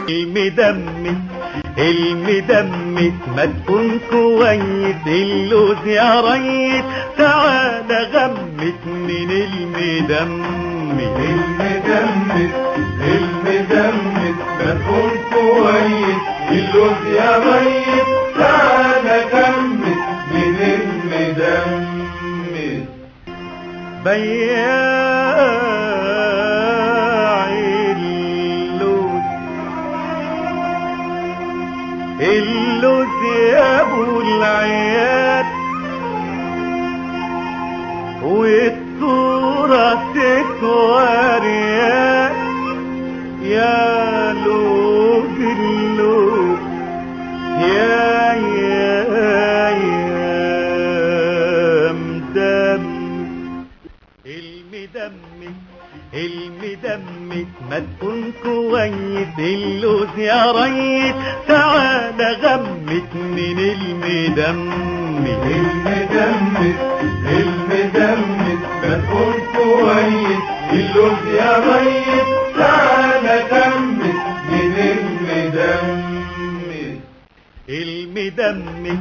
المدمس المدمس ما تكون كويس اللوز يا ريس تعالى غمس من المدمس المدمس المدمس ما تكون كويس اللوز يا ريس تعالى غمس من المدمس. بياع اللوز يا ابو العيال والصورة تكواريات يا لوز اللوز يا مدمس المدمس المدمس ما تكون كويس اللوز يا ريس تعالى غمس من المدمس المدمس المدمس ما تكون كويس اللوز يا ريس تعالى غمس من المدمس. المدمس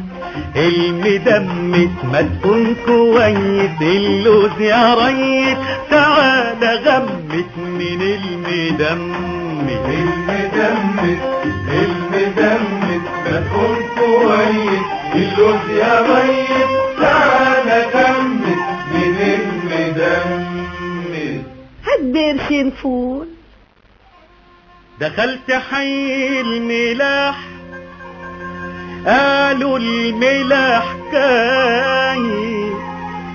المدمس ما تكون كويس اللوز يا ريس تعالى غمس من المدمس المدمس المدمس ما تكون كويس اللوز يا ريس تعالى غمس من المدمس. هات بقرشين فول. دخلت حي الملاح قالوا الملاح كاي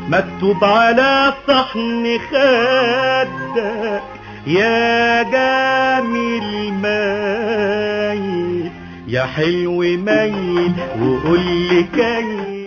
مكتوب على صحن خدك يا جميل مايل يا حلو مايل وقول لي كاي